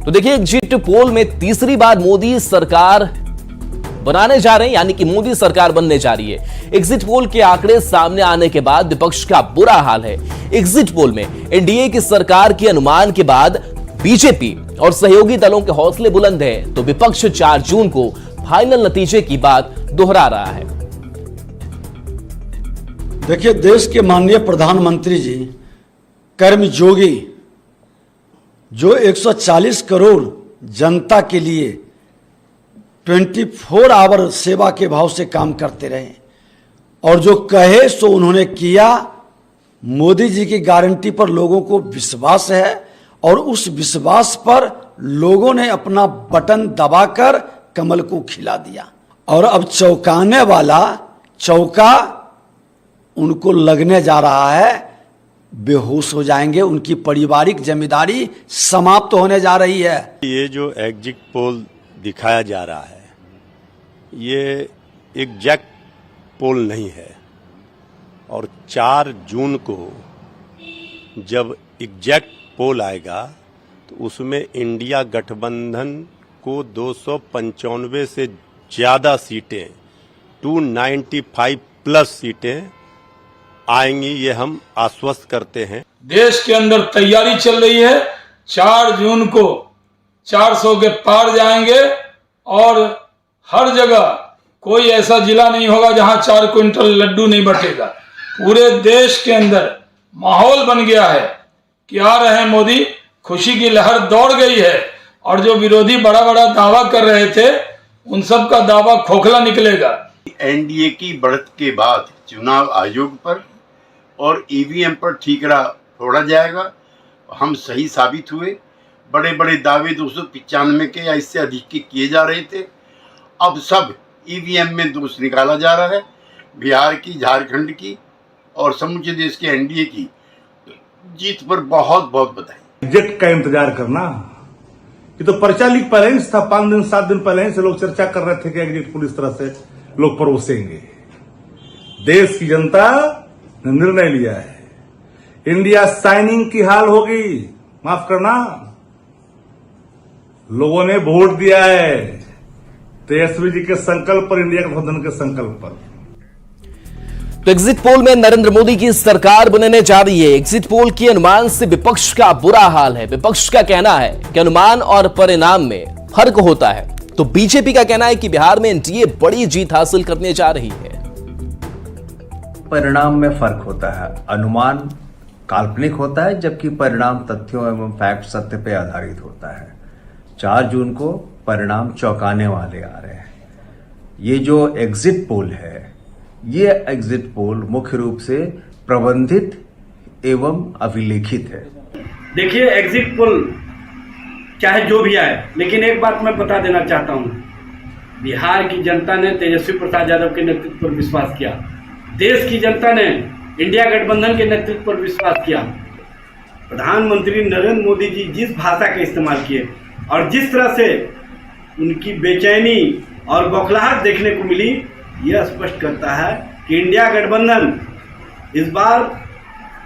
तो देखिए, exit poll में तीसरी बार मोदी सरकार बनाने जा रहे हैं, यानी कि मोदी सरकार बनने जा रही है। एग्जिट पोल के आंकड़े सामने आने के बाद विपक्ष का बुरा हाल है। एग्जिट पोल में एनडीए की सरकार के अनुमान के बाद बीजेपी और सहयोगी दलों के हौसले बुलंद हैं, तो विपक्ष 4 जून को फाइनल नतीजे की बात दोहरा रहा है। देखिए, देश के माननीय प्रधानमंत्री जी कर्मयोगी जो 140 करोड़ जनता के लिए 24 आवर सेवा के भाव से काम करते रहे और जो कहे सो उन्होंने किया। मोदी जी की गारंटी पर लोगों को विश्वास है और उस विश्वास पर लोगों ने अपना बटन दबाकर कमल को खिला दिया और अब चौंकाने वाला चौका उनको लगने जा रहा है। बेहोश हो जाएंगे, उनकी पारिवारिक जिम्मेदारी समाप्त होने जा रही है। ये जो एग्जिट पोल दिखाया जा रहा है ये एग्जैक्ट पोल नहीं है और 4 जून को जब एग्जैक्ट पोल आएगा तो उसमें इंडिया गठबंधन को 295 से ज्यादा सीटें 295 प्लस सीटें आएंगी, ये हम आश्वस्त करते हैं। देश के अंदर तैयारी चल रही है। 4 जून को 400 के पार जाएंगे और हर जगह कोई ऐसा जिला नहीं होगा जहां 4 क्विंटल लड्डू नहीं बटेगा। पूरे देश के अंदर माहौल बन गया है कि आ रहे हैं मोदी, खुशी की लहर दौड़ गई है और जो विरोधी बड़ा बड़ा दावा कर रहे थे उन सब का दावा खोखला निकलेगा। एनडीए की बढ़त के बाद चुनाव आयोग पर और ईवीएम पर ठीकरा फोड़ा जाएगा। हम सही साबित हुए। बड़े बड़े दावे 295 के या इससे अधिक के किए जा रहे थे, अब सब ईवीएम में दोष निकाला जा रहा है। बिहार की, झारखंड की और समूचे देश के एनडीए की जीत पर बहुत बहुत बधाई। एग्जिट का इंतजार करना, ये तो पर्चा लीक पहले ही था। 5 दिन 7 दिन पहले ही से लोग चर्चा कर रहे थे कि एग्जिट पोल इस तरह से लोग परोसेंगे। देश की जनता ने निर्णय लिया है, इंडिया साइनिंग की हाल होगी। माफ करना, लोगों ने वोट दिया है तेजस्वी जी के संकल्प पर, इंडिया गठबंधन के संकल्प पर। तो एग्जिट पोल में नरेंद्र मोदी की सरकार बनने जा रही है। एग्जिट पोल के अनुमान से विपक्ष का बुरा हाल है। विपक्ष का कहना है कि अनुमान और परिणाम में फर्क होता है, तो बीजेपी का कहना है कि बिहार में एनडीए बड़ी जीत हासिल करने जा रही है। परिणाम में फर्क होता है। अनुमान काल्पनिक होता है जबकि परिणाम तथ्यों एवं फैक्ट सत्य पे आधारित होता है। 4 जून को परिणाम चौंकाने वाले आ रहे हैं। ये जो एग्जिट पोल है, ये एग्जिट पोल मुख्य रूप से प्रबंधित एवं अभिलेखित है। देखिए, एग्जिट पोल चाहे जो भी आए, लेकिन एक बात मैं बता देना चाहता हूं, बिहार की जनता ने तेजस्वी प्रसाद यादव के नेतृत्व पर विश्वास किया। देश की जनता ने इंडिया गठबंधन के नेतृत्व पर विश्वास किया। प्रधानमंत्री नरेंद्र मोदी जी जिस भाषा का इस्तेमाल किए और जिस तरह से उनकी बेचैनी और बौखलाहट देखने को मिली, यह स्पष्ट करता है कि इंडिया गठबंधन इस बार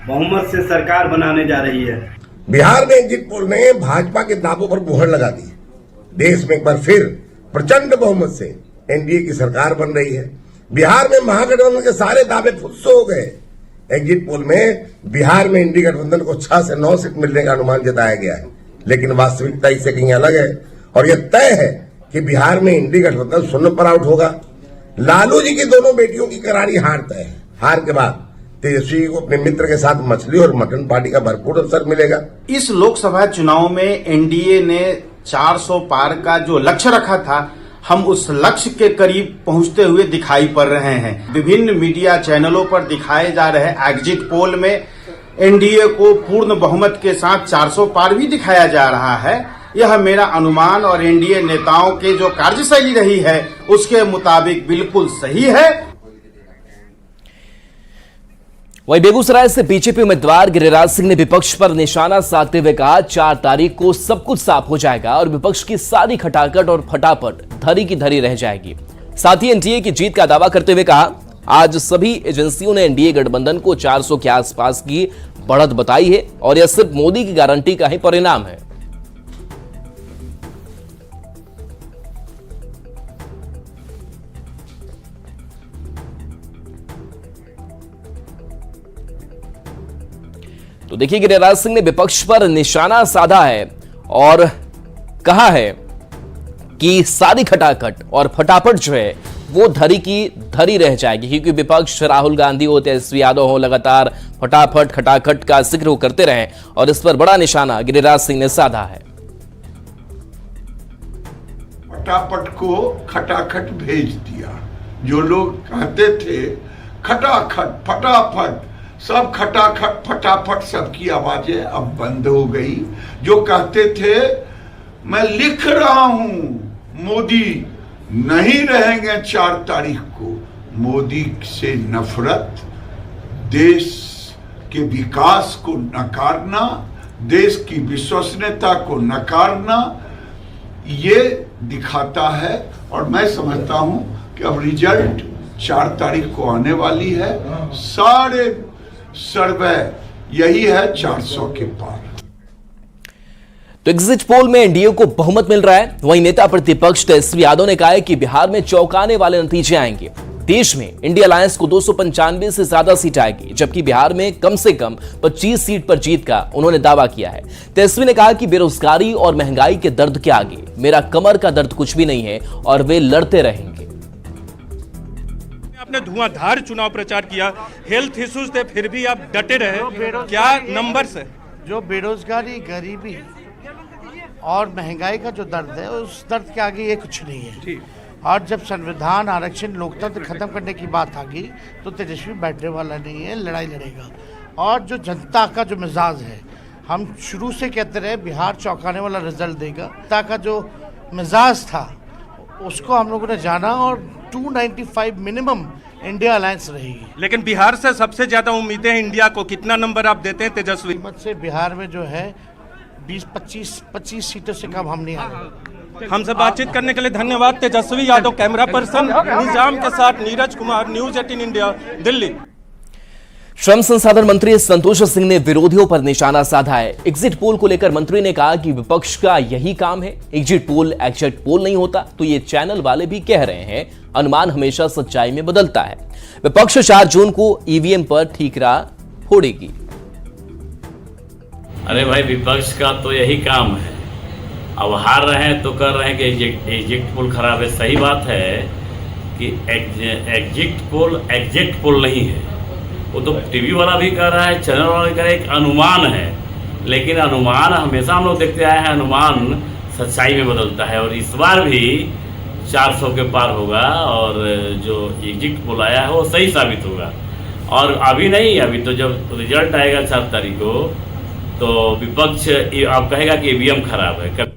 बहुमत से सरकार बनाने जा रही है। बिहार में एग्जिट पोल ने भाजपा के दावों पर मुहर लगा दी। देश में एक बार फिर प्रचंड बहुमत से एनडीए की सरकार बन रही है। बिहार में महागठबंधन के सारे दावे फुस हो गए। एग्जिट पोल में बिहार में इंडिया गठबंधन को 6 से 9 सीट मिलने का अनुमान जताया गया है, लेकिन वास्तविकता इससे कहीं अलग है और यह तय है कि बिहार में इंडिया गठबंधन शून्य पर आउट होगा। लालू जी की दोनों बेटियों की करारी हार तय है। हार के बाद तेजस्वी को अपने मित्र के साथ मछली और मटन पार्टी का भरपूर अवसर मिलेगा। इस लोकसभा चुनाव में एनडीए ने 400 पार का जो लक्ष्य रखा था, हम उस लक्ष्य के करीब पहुंचते हुए दिखाई पड़ रहे हैं। विभिन्न मीडिया चैनलों पर दिखाए जा रहे एग्जिट पोल में एनडीए को पूर्ण बहुमत के साथ 400 पार भी दिखाया जा रहा है। यह मेरा अनुमान और एनडीए नेताओं के जो कार्यशैली रही है उसके मुताबिक बिल्कुल सही है। वहीं बेगूसराय से बीजेपी उम्मीदवार गिरिराज सिंह ने विपक्ष पर निशाना साधते हुए कहा, 4 तारीख को सब कुछ साफ हो जाएगा और विपक्ष की सारी खटाखट और फटाफट धरी की धरी रह जाएगी। साथ ही एनडीए की जीत का दावा करते हुए कहा, आज सभी एजेंसियों ने एनडीए गठबंधन को 400 के आसपास की बढ़त बताई है और यह सिर्फ मोदी की गारंटी का ही परिणाम है। तो देखिए गिरिराज सिंह ने विपक्ष पर निशाना साधा है और कहा है कि सारी खटाखट और फटाफट जो है वो धरी की धरी रह जाएगी, क्योंकि विपक्ष राहुल गांधी हो, तेजस्वी यादव हो, लगातार फटाफट खटाखट का जिक्र वो करते रहे और इस पर बड़ा निशाना गिरिराज सिंह ने साधा है। फटाफट को खटाखट भेज दिया। जो लोग कहते थे खटाखट फटाफट, सब खटाखट फटाफट, सबकी आवाजें अब बंद हो गई। जो कहते थे मैं लिख रहा हूं मोदी नहीं रहेंगे 4 तारीख को, मोदी से नफरत, देश के विकास को नकारना, देश की विश्वसनीयता को नकारना, ये दिखाता है। और मैं समझता हूं कि अब रिजल्ट 4 तारीख को आने वाली है। सारे सर्वे यही है 400 के पार। तो एग्जिट पोल में एनडीए को बहुमत मिल रहा है। वहीं नेता प्रतिपक्ष तेजस्वी यादव ने कहा है कि बिहार में चौंकाने वाले नतीजे आएंगे। देश में इंडिया अलायंस को 295 से ज्यादा सीट आएगी, जबकि बिहार में कम से कम 25 सीट पर जीत का उन्होंने दावा किया है। तेजस्वी ने कहा कि बेरोजगारी और महंगाई के दर्द के आगे मेरा कमर का दर्द कुछ भी नहीं है और वे लड़ते रहेंगे। आपने धुआंधार चुनाव प्रचार किया, हेल्थ इश्यूज थे, फिर भी आप डटे रहे। क्या नंबर से जो बेरोजगारी, गरीबी और महंगाई का जो दर्द है, उस दर्द के आगे ये कुछ नहीं है। और जब संविधान, आरक्षण, लोकतंत्र खत्म करने की बात आ गई तो तेजस्वी बैठने वाला नहीं है, लड़ाई लड़ेगा। और जो जनता का जो मिजाज है, हम शुरू से कहते रहे बिहार चौंकाने वाला रिजल्ट देगा। जनता का जो मिजाज था उसको हम लोगों ने जाना और 295 मिनिमम इंडिया अलायंस रहेगी। लेकिन बिहार से सबसे ज्यादा उम्मीदें हैं इंडिया को, कितना नंबर आप देते हैं तेजस्वी? मत से बिहार में जो है 20-25 सीटों से कम हम नहीं आ रहे। हमसे बातचीत करने के लिए धन्यवाद। तेजस्वी यादव, कैमरा पर्सन निजाम के साथ नीरज कुमार, न्यूज 18 इंडिया, दिल्ली। श्रम संसाधन मंत्री संतोष सिंह ने विरोधियों पर निशाना साधा है। एग्जिट पोल को लेकर मंत्री ने कहा कि विपक्ष का यही काम है, एग्जिट पोल एग्जिट पोल नहीं होता। तो ये चैनल वाले भी कह रहे हैं अनुमान हमेशा सच्चाई में बदलता है। विपक्ष 4 जून को ईवीएम पर ठीकरा फोड़ेगी। अरे भाई, विपक्ष का तो यही काम है। अब हार रहे हैं तो कर रहे हैं कि एग्जिट पोल खराब है। सही बात है कि एग्जिट पोल एग्जिट पोल नहीं है। वो तो टीवी वाला भी कह रहा है, चैनल वाला भी कह रहा है, एक अनुमान है। लेकिन अनुमान हमेशा हम लोग देखते आए हैं, अनुमान सच्चाई में बदलता है। और इस बार भी 400 के पार होगा और जो एग्जिट पोल आया है वो सही साबित होगा। और अभी नहीं, अभी तो जब रिजल्ट आएगा 4 तारीख को तो विपक्ष आप कहेगा कि ईवीएम खराब है।